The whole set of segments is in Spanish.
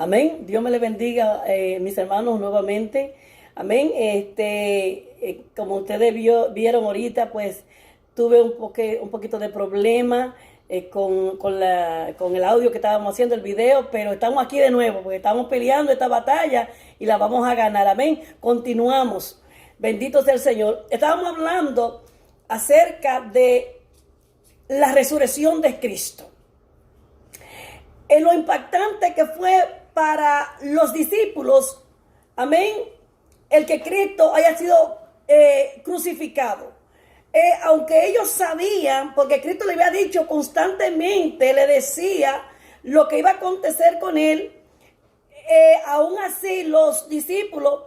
Amén. Dios me le bendiga, mis hermanos, nuevamente. Amén. Como ustedes vieron ahorita, pues tuve un poquito de problema con el audio que estábamos haciendo, el video, pero estamos aquí de nuevo, porque estamos peleando esta batalla y la vamos a ganar. Amén. Continuamos. Bendito sea el Señor. Estábamos hablando acerca de la resurrección de Cristo. En lo impactante que fue para los discípulos, amén, el que Cristo haya sido crucificado. Aunque ellos sabían, porque Cristo le había dicho constantemente, le decía lo que iba a acontecer con él, aún así los discípulos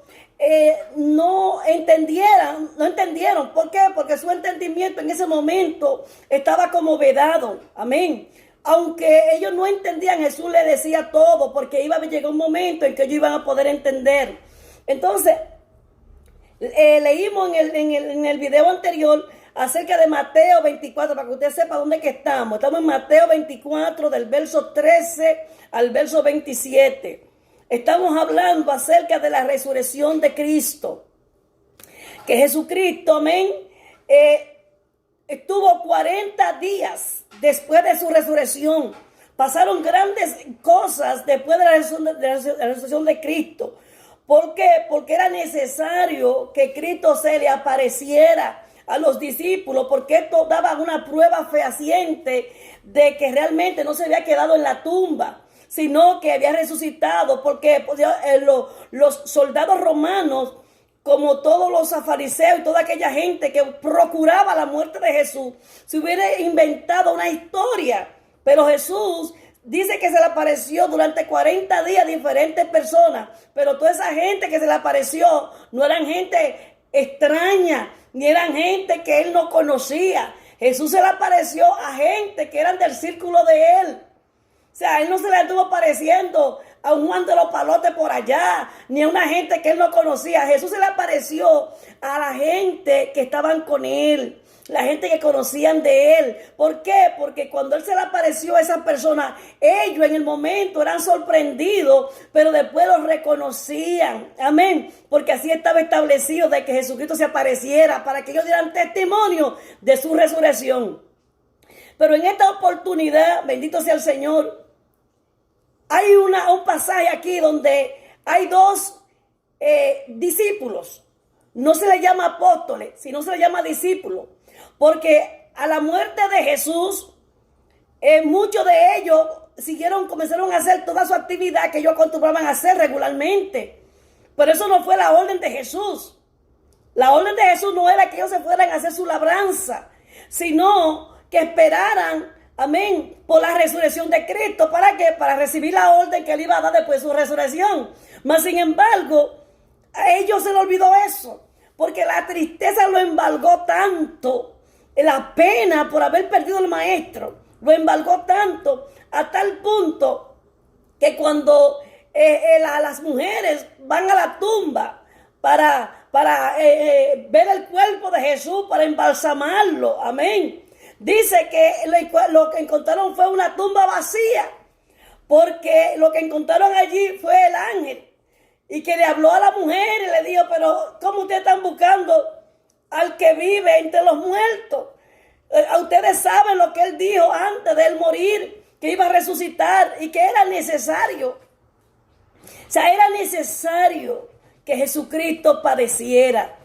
no entendieron. ¿Por qué? Porque su entendimiento en ese momento estaba como vedado. Amén. Aunque ellos no entendían, Jesús les decía todo, porque iba a llegar un momento en que ellos iban a poder entender. Entonces, leímos en el video anterior acerca de Mateo 24, para que usted sepa dónde que estamos. Estamos en Mateo 24, del verso 13 al verso 27. Estamos hablando acerca de la resurrección de Cristo. Que Jesucristo, amén, estuvo 40 días después de su resurrección. Pasaron grandes cosas después de la resurrección de Cristo. ¿Por qué? Porque era necesario que Cristo se le apareciera a los discípulos, porque esto daba una prueba fehaciente de que realmente no se había quedado en la tumba, sino que había resucitado, porque los soldados romanos, como todos los fariseos y toda aquella gente que procuraba la muerte de Jesús, se hubiera inventado una historia. Pero Jesús dice que se le apareció durante 40 días a diferentes personas, pero toda esa gente que se le apareció no eran gente extraña, ni eran gente que él no conocía. Jesús se le apareció a gente que eran del círculo de él. O sea, él no se le estuvo apareciendo a un Juan de los Palotes por allá, ni a una gente que él no conocía. Jesús se le apareció a la gente que estaban con él, la gente que conocían de él. ¿Por qué? Porque cuando él se le apareció a esa persona, ellos en el momento eran sorprendidos, pero después los reconocían. Amén. Porque así estaba establecido de que Jesucristo se apareciera para que ellos dieran testimonio de su resurrección. Pero en esta oportunidad, bendito sea el Señor, hay un pasaje aquí donde hay dos discípulos. No se les llama apóstoles, sino se les llama discípulos. Porque a la muerte de Jesús, muchos de ellos comenzaron a hacer toda su actividad que ellos acostumbraban a hacer regularmente. Pero eso no fue la orden de Jesús. La orden de Jesús no era que ellos se fueran a hacer su labranza, sino que esperaran, amén, por la resurrección de Cristo. ¿Para qué? Para recibir la orden que él iba a dar después de su resurrección. Mas, sin embargo, a ellos se les olvidó eso, porque la tristeza lo embargó tanto, la pena por haber perdido al maestro lo embargó tanto, a tal punto que cuando las mujeres van a la tumba para ver el cuerpo de Jesús, para embalsamarlo, amén, dice que lo que encontraron fue una tumba vacía, porque lo que encontraron allí fue el ángel, y que le habló a la mujer y le dijo: pero ¿cómo ustedes están buscando al que vive entre los muertos? Ustedes saben lo que él dijo antes de él morir, que iba a resucitar y que era necesario. O sea, era necesario que Jesucristo padeciera.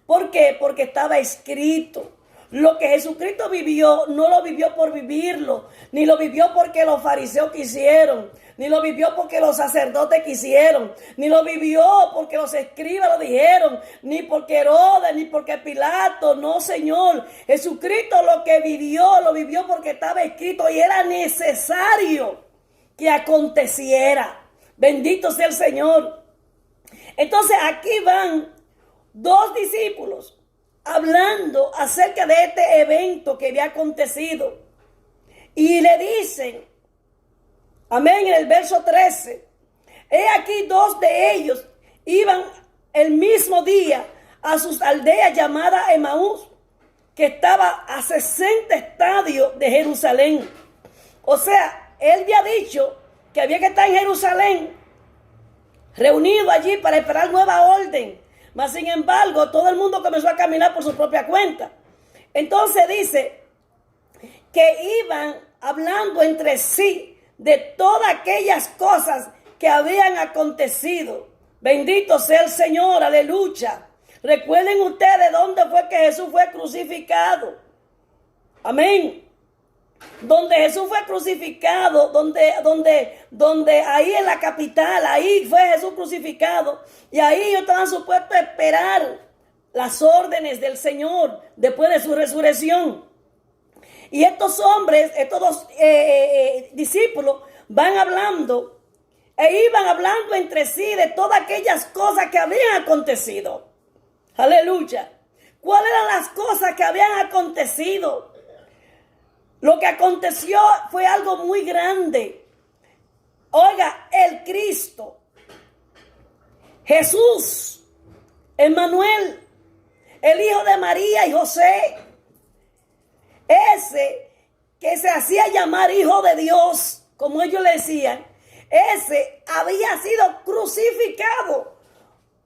¿Por qué? Porque estaba escrito. Lo que Jesucristo vivió, no lo vivió por vivirlo, ni lo vivió porque los fariseos quisieron, ni lo vivió porque los sacerdotes quisieron, ni lo vivió porque los escribas lo dijeron, ni porque Herodes, ni porque Pilato. No, Señor. Jesucristo lo que vivió, lo vivió porque estaba escrito y era necesario que aconteciera. Bendito sea el Señor. Entonces aquí van dos discípulos hablando acerca de este evento que había acontecido. Y le dicen, amén, en el verso 13, he aquí dos de ellos iban el mismo día a sus aldeas llamadas Emaús, que estaba a 60 estadios de Jerusalén. O sea, él había dicho que había que estar en Jerusalén reunidos allí para esperar nueva orden. Mas sin embargo, todo el mundo comenzó a caminar por su propia cuenta. Entonces dice que iban hablando entre sí de todas aquellas cosas que habían acontecido. Bendito sea el Señor, aleluya. Recuerden ustedes dónde fue que Jesús fue crucificado. Amén. Donde Jesús fue crucificado, donde ahí en la capital, ahí fue Jesús crucificado. Y ahí ellos estaban supuestos a esperar las órdenes del Señor después de su resurrección. Y estos hombres, estos dos discípulos van hablando e iban hablando entre sí de todas aquellas cosas que habían acontecido. Aleluya. ¿Cuáles eran las cosas que habían acontecido? Lo que aconteció fue algo muy grande. Oiga, el Cristo, Jesús, Emmanuel, el hijo de María y José, ese que se hacía llamar hijo de Dios, como ellos le decían, ese había sido crucificado.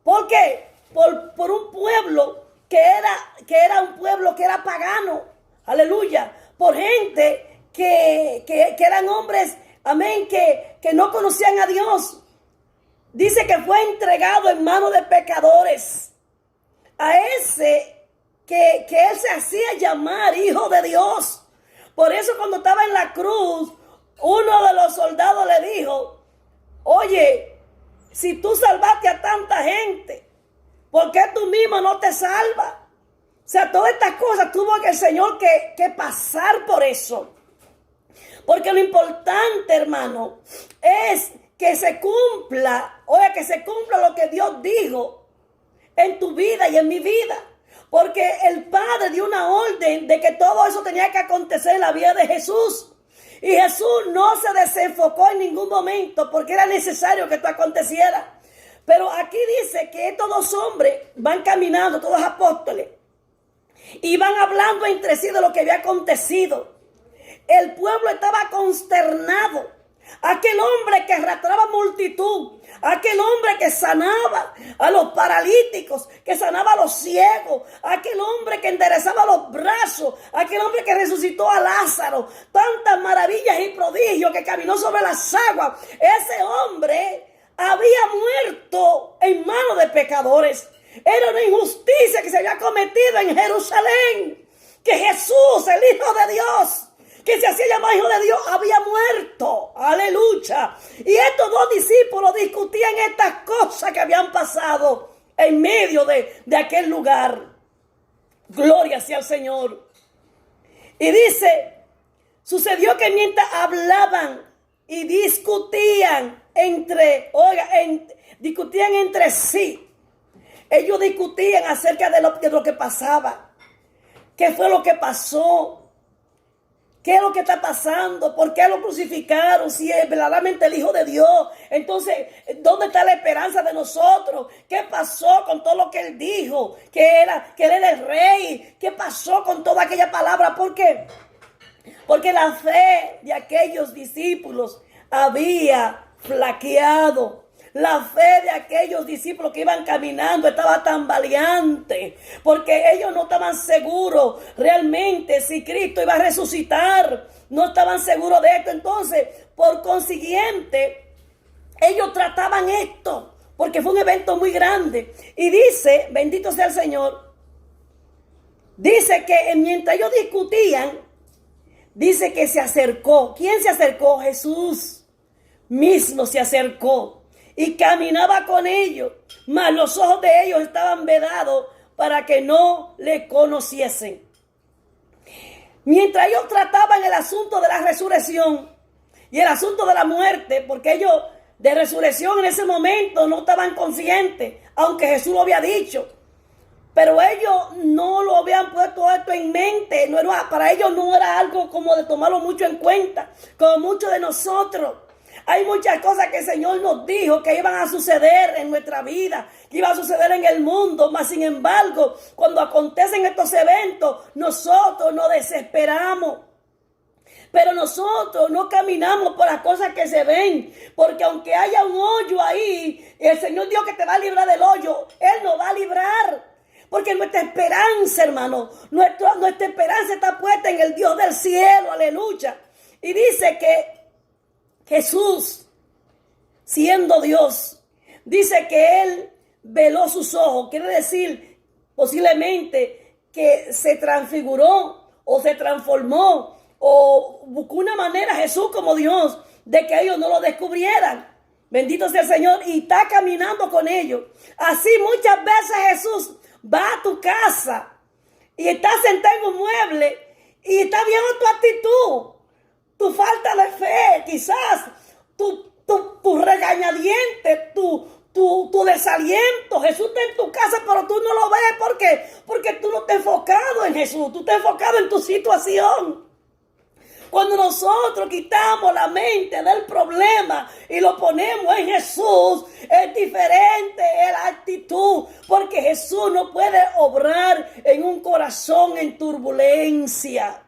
¿Por qué? Por un pueblo que era un pueblo que era pagano. Aleluya. Por gente que eran hombres, amén, que no conocían a Dios. Dice que fue entregado en manos de pecadores. A ese que él se hacía llamar hijo de Dios. Por eso cuando estaba en la cruz, uno de los soldados le dijo, oye, si tú salvaste a tanta gente, ¿por qué tú mismo no te salvas? O sea, todas estas cosas tuvo el Señor que pasar por eso. Porque lo importante, hermano, es que se cumpla, oiga, que se cumpla lo que Dios dijo en tu vida y en mi vida. Porque el Padre dio una orden de que todo eso tenía que acontecer en la vida de Jesús. Y Jesús no se desenfocó en ningún momento porque era necesario que esto aconteciera. Pero aquí dice que estos dos hombres van caminando, todos apóstoles, y van hablando entre sí de lo que había acontecido. El pueblo estaba consternado. Aquel hombre que arrastraba multitud, aquel hombre que sanaba a los paralíticos, que sanaba a los ciegos, aquel hombre que enderezaba los brazos, aquel hombre que resucitó a Lázaro, tantas maravillas y prodigios, que caminó sobre las aguas. Ese hombre había muerto en manos de pecadores. Era una injusticia que se había cometido en Jerusalén, que Jesús, el Hijo de Dios, que se hacía llamar Hijo de Dios, había muerto. Aleluya. Y estos dos discípulos discutían estas cosas que habían pasado en medio de aquel lugar. Gloria sea al Señor. Y dice, sucedió que mientras hablaban y discutían discutían entre sí. Ellos discutían acerca de lo que pasaba. ¿Qué fue lo que pasó? ¿Qué es lo que está pasando? ¿Por qué lo crucificaron? Si es verdaderamente el Hijo de Dios. Entonces, ¿dónde está la esperanza de nosotros? ¿Qué pasó con todo lo que Él dijo? Que Él era el Rey. ¿Qué pasó con toda aquella palabra? ¿Por qué? Porque la fe de aquellos discípulos había flaqueado. La fe de aquellos discípulos que iban caminando estaba tambaleante, porque ellos no estaban seguros realmente si Cristo iba a resucitar. No estaban seguros de esto. Entonces, por consiguiente, ellos trataban esto, porque fue un evento muy grande. Y dice, bendito sea el Señor, dice que mientras ellos discutían, dice que se acercó. ¿Quién se acercó? Jesús mismo se acercó y caminaba con ellos, mas los ojos de ellos estaban vedados para que no le conociesen. Mientras ellos trataban el asunto de la resurrección y el asunto de la muerte, porque ellos de resurrección en ese momento no estaban conscientes, aunque Jesús lo había dicho. Pero ellos no lo habían puesto esto en mente. Para ellos no era algo como de tomarlo mucho en cuenta, como muchos de nosotros. Hay muchas cosas que el Señor nos dijo que iban a suceder en nuestra vida, que iban a suceder en el mundo, mas sin embargo, cuando acontecen estos eventos, nosotros nos desesperamos. Pero nosotros no caminamos por las cosas que se ven, porque aunque haya un hoyo ahí, el Señor dijo que te va a librar del hoyo, Él nos va a librar. Porque nuestra esperanza, hermano, nuestra esperanza está puesta en el Dios del cielo, aleluya. Y dice que Jesús, siendo Dios, dice que Él veló sus ojos. Quiere decir posiblemente que se transfiguró o se transformó o buscó una manera Jesús como Dios de que ellos no lo descubrieran. Bendito sea el Señor, y está caminando con ellos. Así muchas veces Jesús va a tu casa y está sentado en un mueble y está viendo tu actitud, tu falta de fe, quizás tu regañadiente, tu desaliento. Jesús está en tu casa, pero tú no lo ves. ¿Por qué? Porque tú no estás enfocado en Jesús, tú estás enfocado en tu situación. Cuando nosotros quitamos la mente del problema y lo ponemos en Jesús, es diferente la actitud, porque Jesús no puede obrar en un corazón en turbulencia.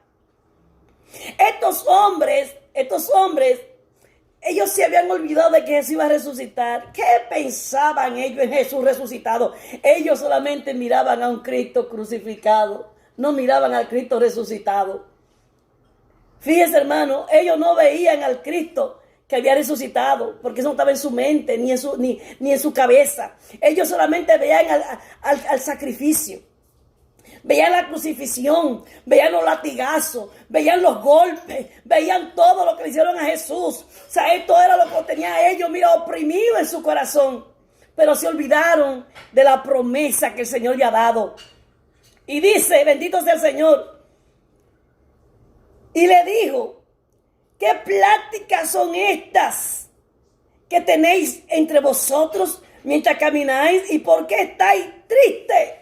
Estos hombres, ellos se habían olvidado de que Jesús iba a resucitar. ¿Qué pensaban ellos en Jesús resucitado? Ellos solamente miraban a un Cristo crucificado, no miraban al Cristo resucitado. Fíjense, hermano, ellos no veían al Cristo que había resucitado, porque eso no estaba en su mente ni en su cabeza. Ellos solamente veían al sacrificio, veían la crucifixión, veían los latigazos, veían los golpes, veían todo lo que le hicieron a Jesús. O sea, esto era lo que tenía a ellos, mira, oprimido en su corazón. Pero se olvidaron de la promesa que el Señor le ha dado. Y dice, bendito sea el Señor. Y le dijo, ¿qué pláticas son estas que tenéis entre vosotros mientras camináis? ¿Y por qué estáis tristes?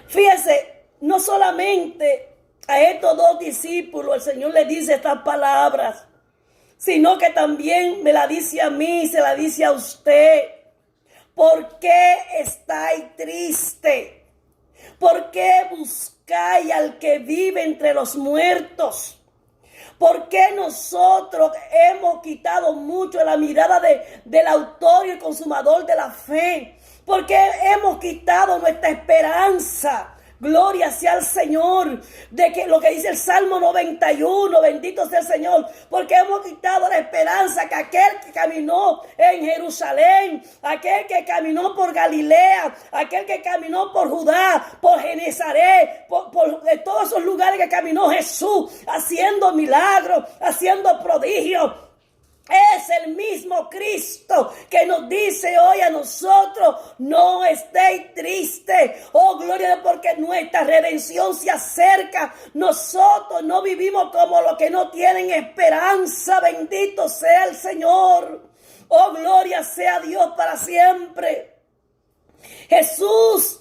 Fíjese, no solamente a estos dos discípulos el Señor le dice estas palabras, sino que también me la dice a mí, se la dice a usted. ¿Por qué estáis tristes? ¿Por qué buscáis al que vive entre los muertos? ¿Por qué nosotros hemos quitado mucho la mirada del autor y el consumador de la fe? ¿Por qué hemos quitado nuestra esperanza? Gloria sea al Señor, de que lo que dice el Salmo 91, bendito sea el Señor, porque hemos quitado la esperanza que aquel que caminó en Jerusalén, aquel que caminó por Galilea, aquel que caminó por Judá, por Genezaret, por todos esos lugares que caminó Jesús, haciendo milagros, haciendo prodigios. Es el mismo Cristo que nos dice hoy a nosotros, no estéis tristes. Oh, gloria a Dios, porque nuestra redención se acerca. Nosotros no vivimos como los que no tienen esperanza. Bendito sea el Señor. Oh, gloria sea Dios para siempre. Jesús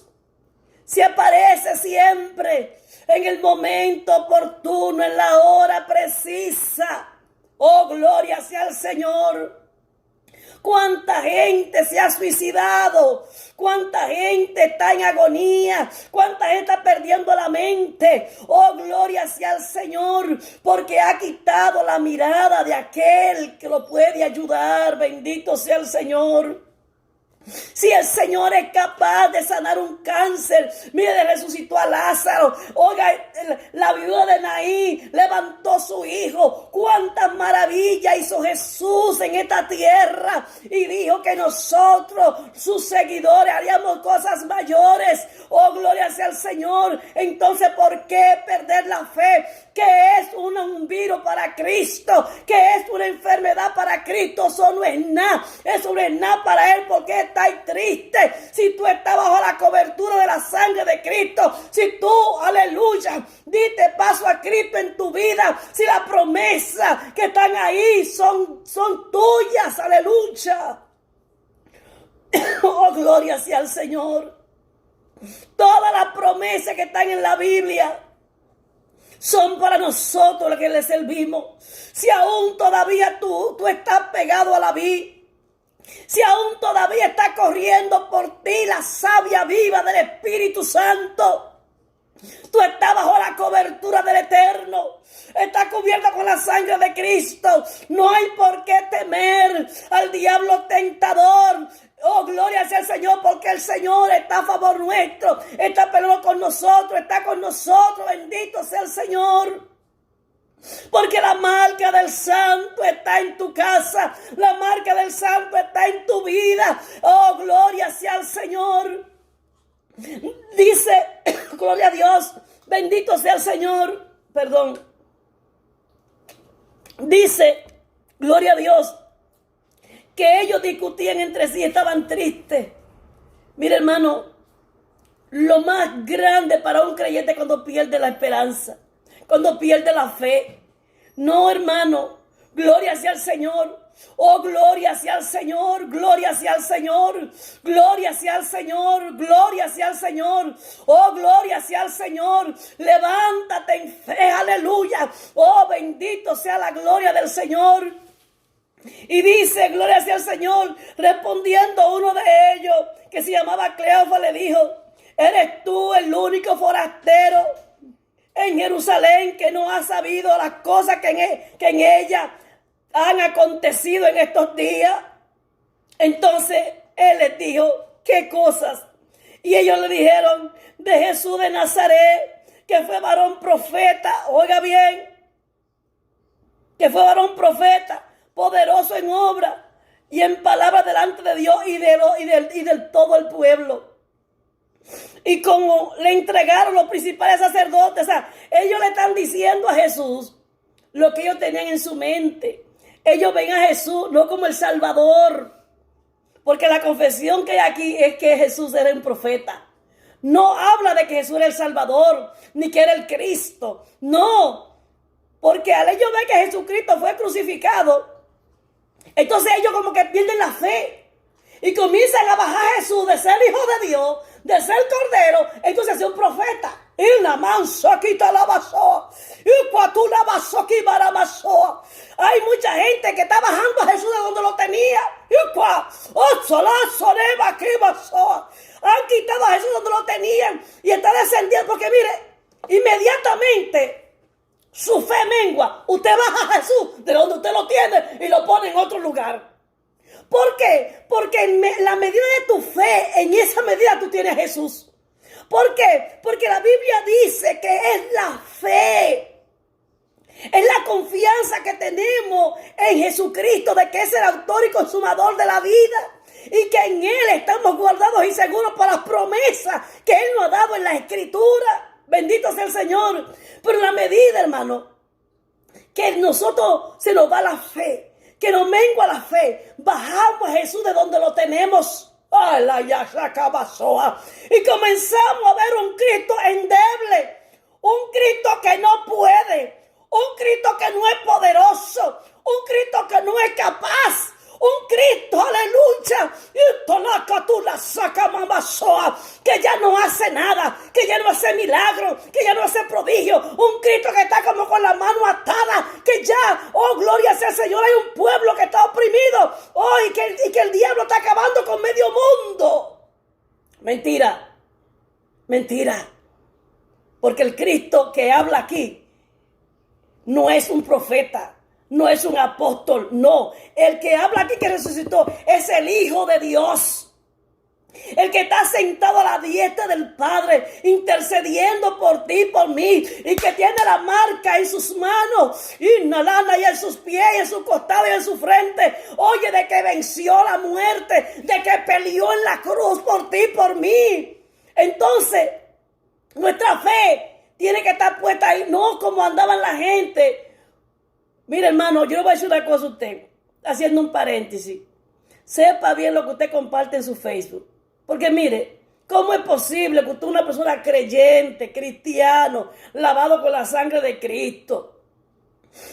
se aparece siempre en el momento oportuno, en la hora precisa. Oh, gloria sea el Señor. Cuánta gente se ha suicidado, cuánta gente está en agonía, cuánta gente está perdiendo la mente. Oh, gloria sea el Señor, porque ha quitado la mirada de aquel que lo puede ayudar. Bendito sea el Señor. Si el Señor es capaz de sanar un cáncer, mire, resucitó a Lázaro. Oiga, la viuda de Naín levantó su hijo. Cuántas maravillas hizo Jesús en esta tierra. Y dijo que nosotros, sus seguidores, haríamos cosas mayores. Oh, gloria sea al Señor. Entonces, ¿por qué perder la fe? Que es un virus para Cristo, que es una enfermedad para Cristo. Eso no es nada, eso no es nada para Él. Porque estás triste si tú estás bajo la cobertura de la sangre de Cristo? Si tú, aleluya, diste paso a Cristo en tu vida, si las promesas que están ahí son tuyas, aleluya. Oh, gloria sea al Señor. Todas las promesas que están en la Biblia son para nosotros los que le servimos. Si aún todavía tú estás pegado a la vid, si aún todavía está corriendo por ti la savia viva del Espíritu Santo, Tú estás bajo la cobertura del Eterno. Estás cubierta con la sangre de Cristo. No hay por qué temer al diablo tentador. Oh, gloria sea el Señor, porque el Señor está a favor nuestro. Está peleando con nosotros, está con nosotros. Bendito sea el Señor. Porque la marca del santo está en tu casa. La marca del santo está en tu vida. Oh, gloria sea el Señor. Dice, gloria a Dios, bendito sea el Señor. Perdón. Dice, gloria a Dios, que ellos discutían entre sí, estaban tristes. Mira, hermano, lo más grande para un creyente cuando pierde la esperanza, cuando pierde la fe. No, hermano, gloria sea al Señor. Oh, gloria sea al Señor, gloria sea al Señor, gloria sea al Señor, gloria sea al Señor. Oh, gloria sea al Señor. Levántate en fe, aleluya. Oh, bendito sea la gloria del Señor. Y dice, gloria sea al Señor, respondiendo uno de ellos, que se llamaba Cleofa, le dijo: ¿eres tú el único forastero en Jerusalén que no ha sabido las cosas que en ella han acontecido en estos días? Entonces él les dijo: ¿qué cosas? Y ellos le dijeron: de Jesús de Nazaret, que fue varón profeta, oiga bien, que fue varón profeta, poderoso en obra y en palabra delante de Dios y del todo el pueblo. Y como le entregaron los principales sacerdotes, o sea, ellos le están diciendo a Jesús lo que ellos tenían en su mente. Ellos ven a Jesús no como el Salvador, porque la confesión que hay aquí es que Jesús era un profeta. No habla de que Jesús era el Salvador, ni que era el Cristo. No, porque al ellos ver que Jesucristo fue crucificado, entonces ellos como que pierden la fe y comienzan a bajar a Jesús de ser hijo de Dios, de ser cordero, entonces a ser un profeta. Y la mansa quita la basoa. Y cuatú la basoa aquí para basoa. Hay mucha gente que está bajando a Jesús de donde lo tenía. Y cua, sola soneba aquí basoa. Han quitado a Jesús donde lo tenían y está descendiendo porque mire, inmediatamente su fe mengua. Usted baja a Jesús de donde usted lo tiene y lo pone en otro lugar. ¿Por qué? Porque en la medida de tu fe, en esa medida tú tienes a Jesús. ¿Por qué? Porque la Biblia dice que es la fe, es la confianza que tenemos en Jesucristo, de que es el autor y consumador de la vida, y que en Él estamos guardados y seguros para las promesas que Él nos ha dado en la Escritura. Bendito sea el Señor. Pero en la medida, hermano, que nosotros se nos va la fe, que nos mengua la fe, bajamos a Jesús de donde lo tenemos. Y comenzamos a ver un Cristo endeble, un Cristo que no puede, un Cristo que no es poderoso, un Cristo que no es capaz, un Cristo, aleluya, que ya no hace nada, que ya no hace milagro, que ya no hace prodigio, un Cristo que está como con la mano atada, que ya, oh gloria sea el Señor, hay un pueblo que está oprimido, oh, y que el diablo está acabando con medio mundo. Mentira, mentira, porque el Cristo que habla aquí no es un profeta, no es un apóstol, no. El que habla aquí que resucitó es el Hijo de Dios. El que está sentado a la diestra del Padre, intercediendo por ti y por mí. Y que tiene la marca en sus manos, y en sus pies, y en su costado y en su frente. Oye, de que venció la muerte, de que peleó en la cruz por ti y por mí. Entonces, nuestra fe tiene que estar puesta ahí, no como andaban la gente. Mire, hermano, yo le voy a decir una cosa a usted, haciendo un paréntesis. Sepa bien lo que usted comparte en su Facebook. Porque mire, ¿cómo es posible que usted es una persona creyente, cristiano, lavado con la sangre de Cristo?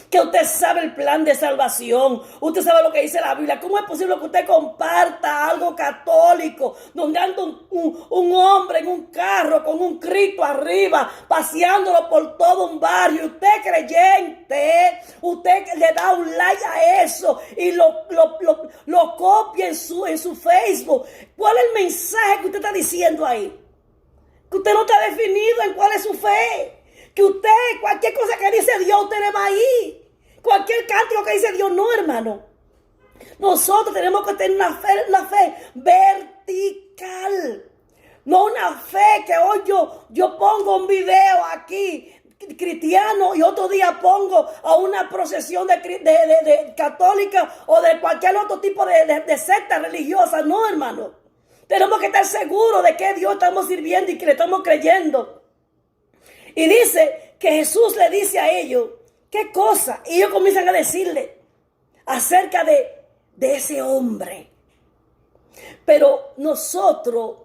Que usted sabe el plan de salvación, usted sabe lo que dice la Biblia. ¿Cómo es posible que usted comparta algo católico donde anda un hombre en un carro con un Cristo arriba, paseándolo por todo un barrio? Y usted creyente, usted le da un like a eso y lo copia en su Facebook. ¿Cuál es el mensaje que usted está diciendo ahí? que usted no está definido en cuál es su fe, que usted, cualquier cosa que dice Dios, usted le va ahí, cualquier cántico que dice Dios, no, hermano. Nosotros tenemos que tener una fe vertical, no una fe que hoy yo pongo un video aquí cristiano y otro día pongo a una procesión de católica o de cualquier otro tipo de secta religiosa. No, hermano. Tenemos que estar seguros de que Dios estamos sirviendo y que le estamos creyendo. Y dice que Jesús le dice a ellos, ¿qué cosa? Y ellos comienzan a decirle acerca de ese hombre. Pero nosotros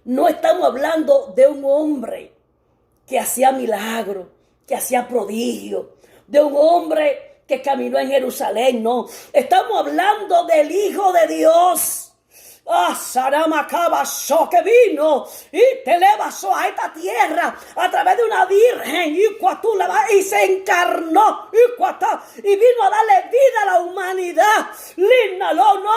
no estamos hablando de un hombre que hacía milagros, que hacía prodigios, de un hombre que caminó en Jerusalén, no. Estamos hablando del Hijo de Dios. Saramacabasó, que vino y te levasó a esta tierra a través de una virgen y se encarnó y vino a darle vida a la humanidad. No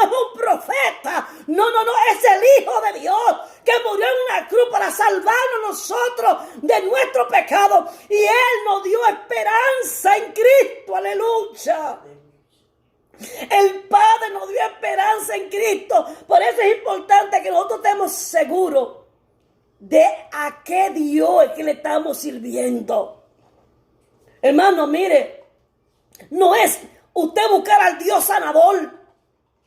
es un profeta, no, es el Hijo de Dios que murió en una cruz para salvarnos nosotros de nuestro pecado, y Él nos dio esperanza en Cristo, aleluya. El Padre nos dio esperanza en Cristo. Por eso es importante que nosotros estemos seguros de a qué Dios es que le estamos sirviendo. Hermano, mire, no es usted buscar al Dios sanador,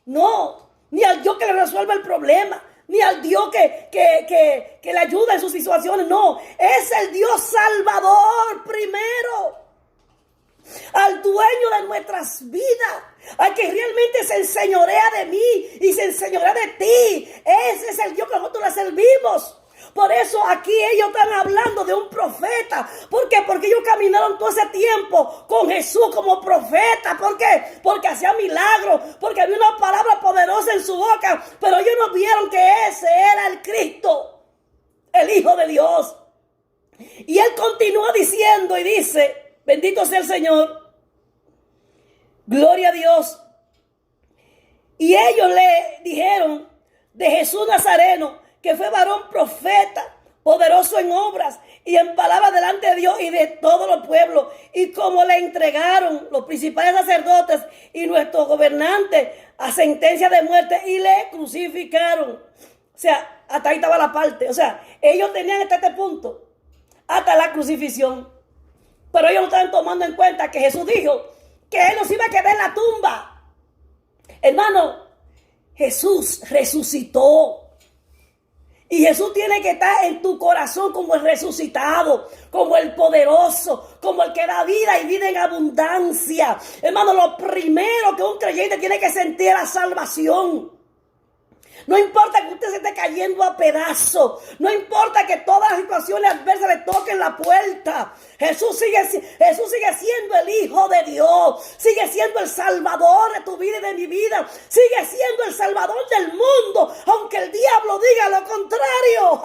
no, ni al Dios que le resuelva el problema, ni al Dios que le ayuda en sus situaciones, no, es el Dios salvador primero, al dueño de nuestras vidas, al que realmente se enseñorea de mí y se enseñorea de ti. Ese es el Dios que nosotros le servimos. Por eso aquí ellos están hablando de un profeta. ¿Por qué? Porque ellos caminaron todo ese tiempo con Jesús como profeta. ¿Por qué? Porque hacía milagros, porque había una palabra poderosa en su boca, pero ellos no vieron que ese era el Cristo, el Hijo de Dios. Y él continúa diciendo y dice, bendito sea el Señor, gloria a Dios. Y ellos le dijeron de Jesús Nazareno, que fue varón profeta, poderoso en obras y en palabras delante de Dios y de todos los pueblos. Y como le entregaron los principales sacerdotes y nuestros gobernantes a sentencia de muerte y le crucificaron. O sea, hasta ahí estaba la parte. O sea, ellos tenían hasta este punto, hasta la crucifixión. Pero ellos no estaban tomando en cuenta que Jesús dijo que Él nos iba a quedar en la tumba. Hermano, Jesús resucitó. Y Jesús tiene que estar en tu corazón como el resucitado, como el poderoso, como el que da vida y vida en abundancia. Hermano, lo primero que un creyente tiene que sentir es la salvación. No importa que usted se esté cayendo a pedazos. No importa que todas las situaciones adversas le toquen la puerta. Jesús sigue siendo el Hijo de Dios. Sigue siendo el Salvador de tu vida y de mi vida. Sigue siendo el Salvador del mundo. Aunque el diablo diga lo contrario.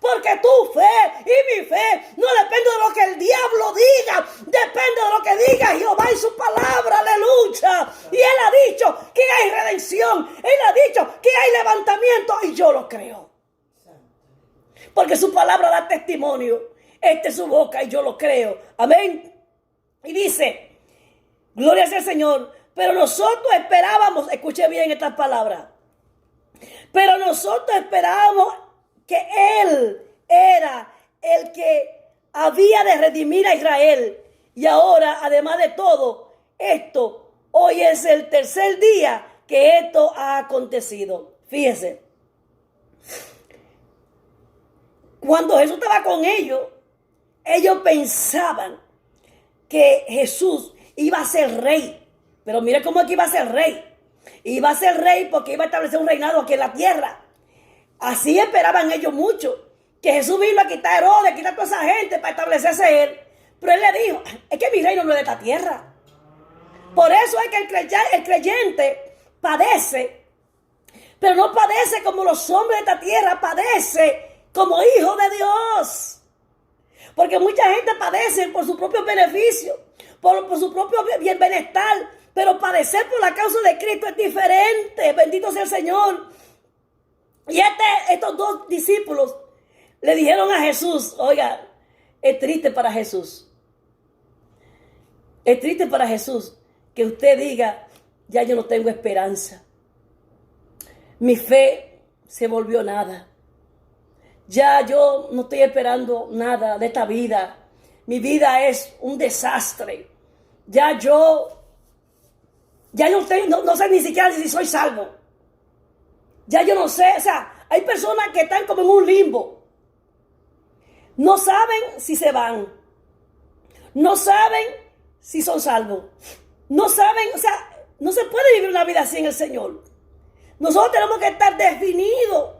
Porque tu fe y mi fe no depende de lo que el diablo diga. Depende de lo que diga Jehová y su palabra. Aleluya. Y Él ha dicho que hay redención. Él ha dicho que hay levantamiento y yo lo creo. Porque su palabra da testimonio. Esta es su boca y yo lo creo. Amén. Y dice, gloria sea el Señor. Pero nosotros esperábamos, escuche bien estas palabras. Pero nosotros esperábamos que Él era el que había de redimir a Israel. Y ahora, además de todo esto, hoy es el tercer día que esto ha acontecido. Fíjense. Cuando Jesús estaba con ellos, ellos pensaban que Jesús iba a ser rey. Pero mire cómo es que iba a ser rey. Iba a ser rey porque iba a establecer un reinado aquí en la tierra. Así esperaban ellos mucho. Que Jesús vino a quitar a Herodes, a quitar a toda esa gente para establecerse Él. Pero Él le dijo, es que mi reino no es de esta tierra. Por eso es que el creyente padece, pero no padece como los hombres de esta tierra, padece como hijo de Dios. Porque mucha gente padece por su propio beneficio, por su propio bienestar, pero padecer por la causa de Cristo es diferente. Bendito sea el Señor. Y estos dos discípulos le dijeron a Jesús, oiga, es triste para Jesús. Es triste para Jesús que usted diga, ya yo no tengo esperanza. Mi fe se volvió nada. Ya yo no estoy esperando nada de esta vida. Mi vida es un desastre. Ya no sé ni siquiera si soy salvo. Ya yo no sé, o sea, hay personas que están como en un limbo. No saben si se van. No saben si son salvos. No saben, o sea, no se puede vivir una vida así en el Señor. Nosotros tenemos que estar definidos.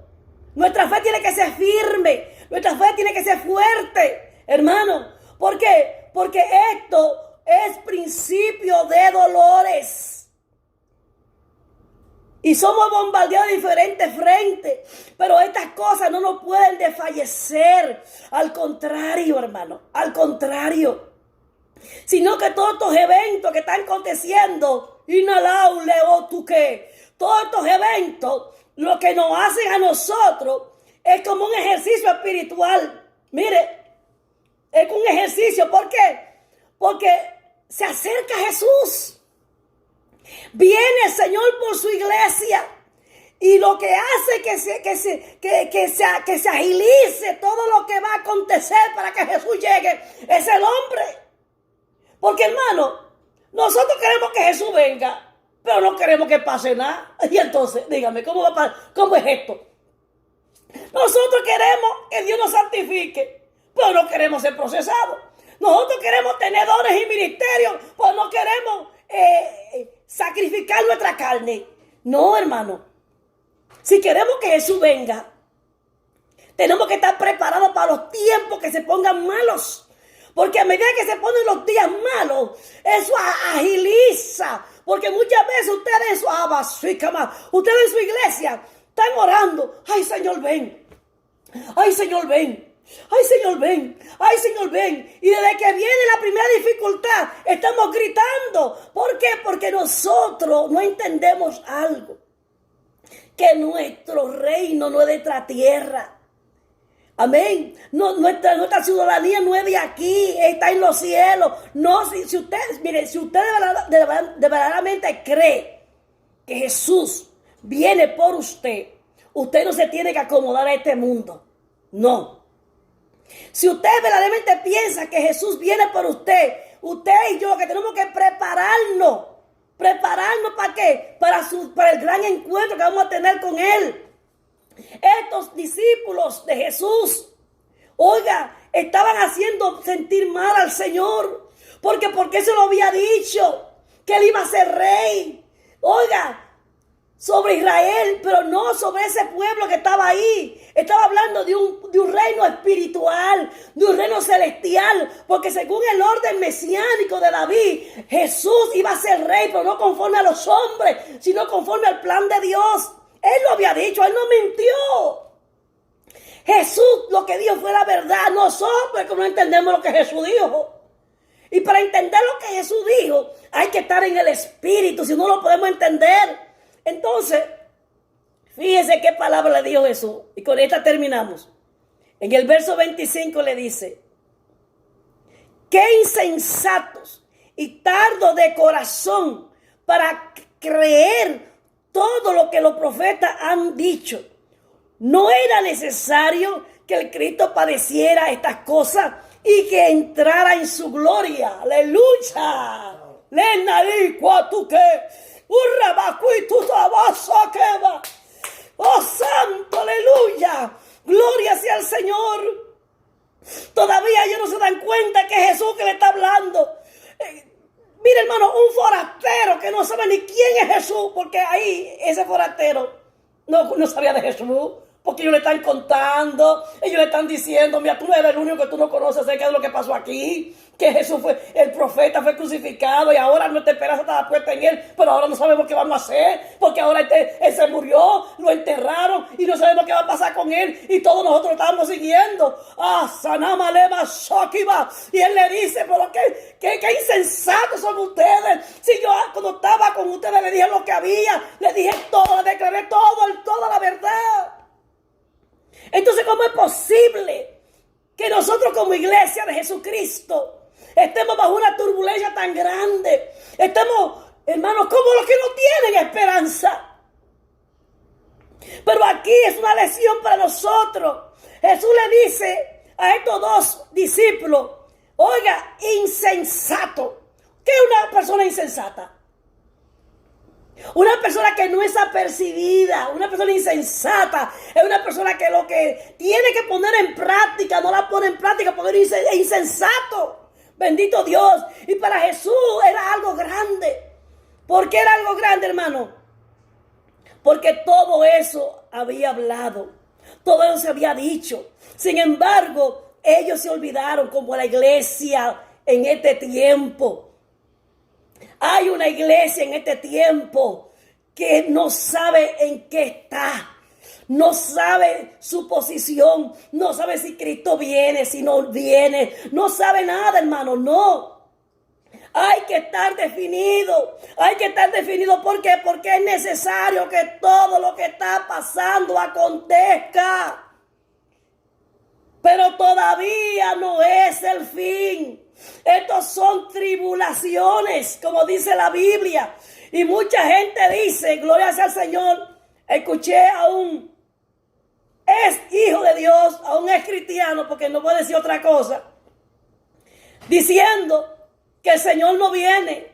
Nuestra fe tiene que ser firme. Nuestra fe tiene que ser fuerte, hermano. ¿Por qué? Porque esto es principio de dolores. Y somos bombardeados de diferentes frentes. Pero estas cosas no nos pueden desfallecer. Al contrario, hermano. Al contrario. Sino que todos estos eventos que están aconteciendo, inalable o tú qué, todos estos eventos, lo que nos hacen a nosotros es como un ejercicio espiritual. Mire, es un ejercicio. ¿Por qué? Porque se acerca Jesús. Viene el Señor por su iglesia. Y lo que hace que se agilice todo lo que va a acontecer para que Jesús llegue es el hombre. Porque, hermano, nosotros queremos que Jesús venga, pero no queremos que pase nada. Y entonces, dígame, ¿cómo es esto? Nosotros queremos que Dios nos santifique, pero no queremos ser procesados. Nosotros queremos tener dones y ministerios, pero no queremos sacrificar nuestra carne. No, hermano. Si queremos que Jesús venga, tenemos que estar preparados para los tiempos que se pongan malos. Porque a medida que se ponen los días malos, eso agiliza. Porque muchas veces ustedes en su iglesia están orando. Ay, Señor, ven. Ay, Señor, ven. Ay, Señor, ven. Ay, Señor, ven. Y desde que viene la primera dificultad, estamos gritando. ¿Por qué? Porque nosotros no entendemos algo. Que nuestro reino no es de esta tierra. Amén. No, nuestra ciudadanía no es de aquí, está en los cielos. No, si usted de verdaderamente cree que Jesús viene por usted, usted no se tiene que acomodar a este mundo. No. Si usted verdaderamente piensa que Jesús viene por usted y yo que tenemos que prepararnos. ¿Prepararnos para qué? Para el gran encuentro que vamos a tener con Él. Estos discípulos de Jesús, oiga, estaban haciendo sentir mal al Señor. Porque se lo había dicho que Él iba a ser rey. Oiga, sobre Israel, pero no sobre ese pueblo que estaba ahí. Estaba hablando de un reino espiritual, de un reino celestial. Porque según el orden mesiánico de David, Jesús iba a ser rey, pero no conforme a los hombres, sino conforme al plan de Dios. Él lo había dicho, Él no mintió. Jesús lo que dijo fue la verdad. Nosotros que no entendemos lo que Jesús dijo. Y para entender lo que Jesús dijo, hay que estar en el Espíritu, si no lo podemos entender. Entonces, fíjese qué palabra le dijo Jesús. Y con esta terminamos. En el verso 25 le dice: qué insensatos y tardos de corazón para creer todo lo que los profetas han dicho. ¿No era necesario que el Cristo padeciera estas cosas y que entrara en su gloria? ¡Aleluya! ¡Oh, santo! ¡Aleluya! ¡Gloria sea al Señor! Todavía ellos no se dan cuenta que es Jesús que le está hablando. Mira, hermano, un forastero que no sabe ni quién es Jesús, porque ahí ese forastero no sabía de Jesús, porque ellos le están contando, ellos le están diciendo: mira, tú no eres el único que tú no conoces acerca de lo que pasó aquí, que Jesús fue, el profeta fue crucificado y ahora nuestra esperanza estaba puesta en Él, pero ahora no sabemos qué vamos a hacer, porque ahora él se murió, lo enterraron y no sabemos qué va a pasar con Él, y todos nosotros lo estamos siguiendo. Sanama Lema Shokiba. Y Él le dice: pero qué insensatos son ustedes. Si yo cuando estaba con ustedes le dije lo que había, le dije todo, le declaré toda la verdad. Entonces, ¿cómo es posible que nosotros como iglesia de Jesucristo estemos bajo una turbulencia tan grande? Estemos, hermanos, como los que no tienen esperanza. Pero aquí es una lección para nosotros. Jesús le dice a estos dos discípulos, oiga, insensato. ¿Qué es una persona insensata? Una persona que no es apercibida, una persona insensata, es una persona que lo que tiene que poner en práctica, no la pone en práctica porque es insensato. Bendito Dios. Y para Jesús era algo grande. ¿Por qué era algo grande, hermano? Porque todo eso había hablado, todo eso se había dicho. Sin embargo, ellos se olvidaron, como la iglesia en este tiempo. Hay una iglesia en este tiempo que no sabe en qué está, no sabe su posición, no sabe si Cristo viene, si no viene, no sabe nada, hermano, no. Hay que estar definido, ¿por qué? Porque es necesario que todo lo que está pasando acontezca. Pero todavía no es el fin. Estos son tribulaciones, como dice la Biblia. Y mucha gente dice, gloria sea al Señor, escuché a un hijo de Dios, a un cristiano, porque no puedo decir otra cosa, diciendo que el Señor no viene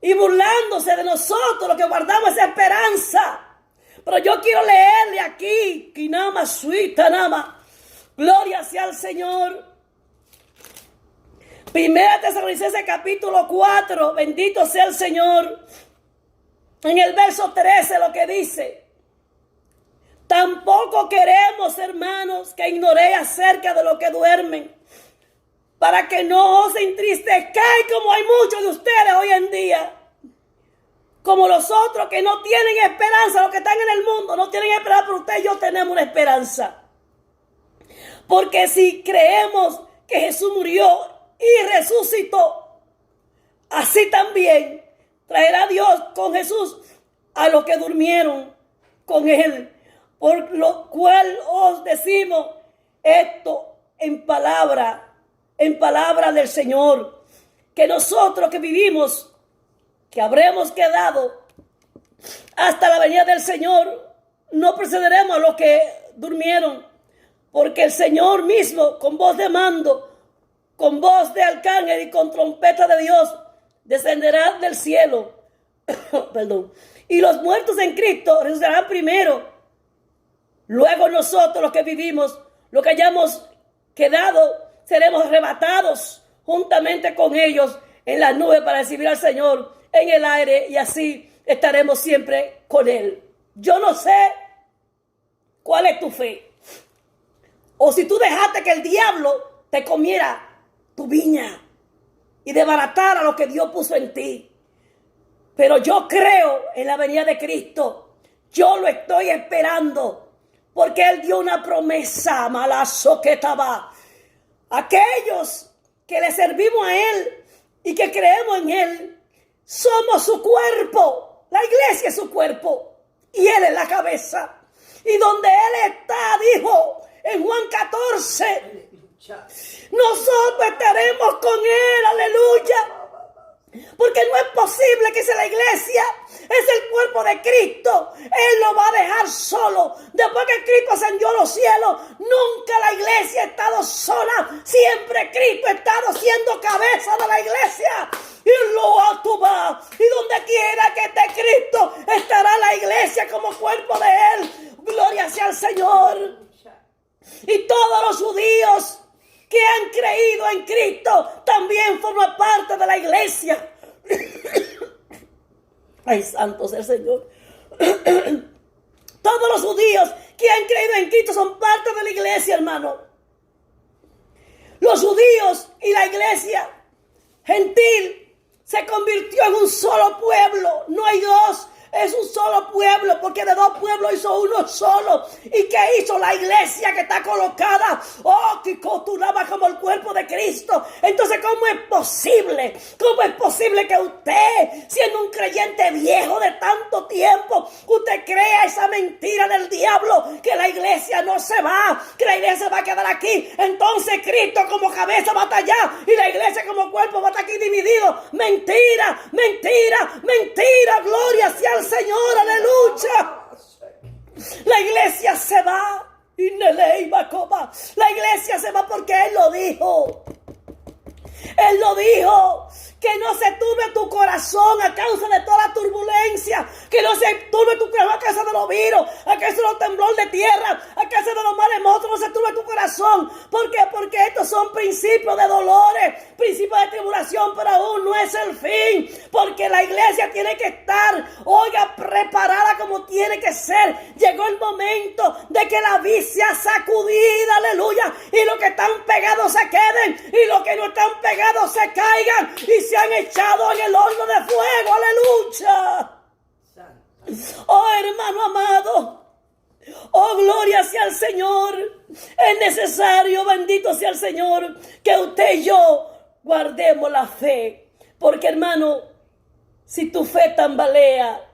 y burlándose de nosotros, los que guardamos esa esperanza. Pero yo quiero leerle aquí, Kinama Suita Nama, gloria sea al Señor. Primera Tesalonicenses capítulo 4, bendito sea el Señor. En el verso 13 lo que dice: tampoco queremos, hermanos, que ignoréis acerca de lo que duermen, para que no os entristezcáis como hay muchos de ustedes hoy en día, como los otros que no tienen esperanza, los que están en el mundo no tienen esperanza, pero usted y yo tenemos una esperanza. Porque si creemos que Jesús murió y resucitó, así también traerá Dios con Jesús a los que durmieron con él. Por lo cual os decimos esto en palabra del Señor, que nosotros que vivimos, que habremos quedado hasta la venida del Señor, no precederemos a los que durmieron, porque el Señor mismo, con voz de mando, con voz de arcángel y con trompeta de Dios, descenderá del cielo. Perdón. Y los muertos en Cristo resucitarán primero. Luego nosotros, los que vivimos, los que hayamos quedado, seremos arrebatados juntamente con ellos en las nubes para recibir al Señor en el aire, y así estaremos siempre con Él. Yo no sé cuál es tu fe, o si tú dejaste que el diablo te comiera tu viña y desbaratara lo que Dios puso en ti. Pero yo creo en la venida de Cristo. Yo lo estoy esperando, porque Él dio una promesa, malazo que estaba. Aquellos que le servimos a Él y que creemos en Él, somos su cuerpo. La iglesia es su cuerpo y Él es la cabeza. Y donde Él está, dijo en Juan 14, nosotros estaremos con Él, aleluya. Porque no es posible que sea la iglesia, es el cuerpo de Cristo. Él lo va a dejar solo. Después que Cristo ascendió a los cielos, nunca la iglesia ha estado sola. Siempre Cristo ha estado siendo cabeza de la iglesia. Y lo alto va. Y donde quiera que esté Cristo, estará la iglesia como cuerpo de Él. Gloria sea al Señor. Y todos los judíos que han creído en Cristo también forman parte de la iglesia. Ay, santo sea el Señor. Todos los judíos que han creído en Cristo son parte de la iglesia, hermano. Los judíos y la iglesia gentil se convirtió en un solo pueblo. No hay dos. Es un solo pueblo, porque de dos pueblos hizo uno solo. ¿Y qué hizo la iglesia que está colocada? Oh, que costuraba como el cuerpo de Cristo. Entonces, ¿cómo es posible? ¿Cómo es posible que usted, siendo un creyente viejo de tanto tiempo, usted crea esa mentira del diablo, que la iglesia no se va, que la iglesia va a quedar aquí? Entonces Cristo como cabeza va hasta allá y la iglesia como cuerpo va a estar aquí dividido. Mentira, mentira, mentira. Gloria sea al Señor, aleluya. La iglesia se va. La iglesia se va porque Él lo dijo. Él lo dijo. Que no se turbe tu corazón a causa de toda la turbulencia. Que no se turbe tu corazón a causa de los virus, a causa de los temblores de tierra, a causa de los maremotos. No se turbe tu corazón. ¿Por qué? Porque estos son principios de dolores, principios de tribulación, pero aún no es el fin. Porque la iglesia tiene que estar, oiga, preparada como tiene que ser. Llegó el momento de que la vid sea sacudida, aleluya. Y los que están pegados se queden, y los que no están pegados se caigan y se han echado en el horno de fuego, aleluya. Oh, hermano amado, oh, gloria sea al Señor. Es necesario, bendito sea el Señor, que usted y yo guardemos la fe. Porque, hermano, si tu fe tambalea,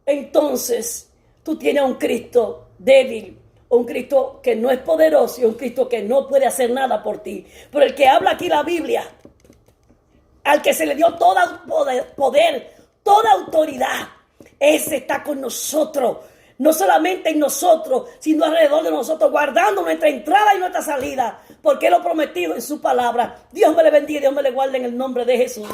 entonces tú tienes a un Cristo débil, un Cristo que no es poderoso y un Cristo que no puede hacer nada por ti. Pero el que habla aquí la Biblia, al que se le dio todo poder, toda autoridad, ese está con nosotros. No solamente en nosotros, sino alrededor de nosotros, guardando nuestra entrada y nuestra salida, porque Él lo ha prometido en su palabra. Dios me le bendiga, Dios me le guarde en el nombre de Jesús.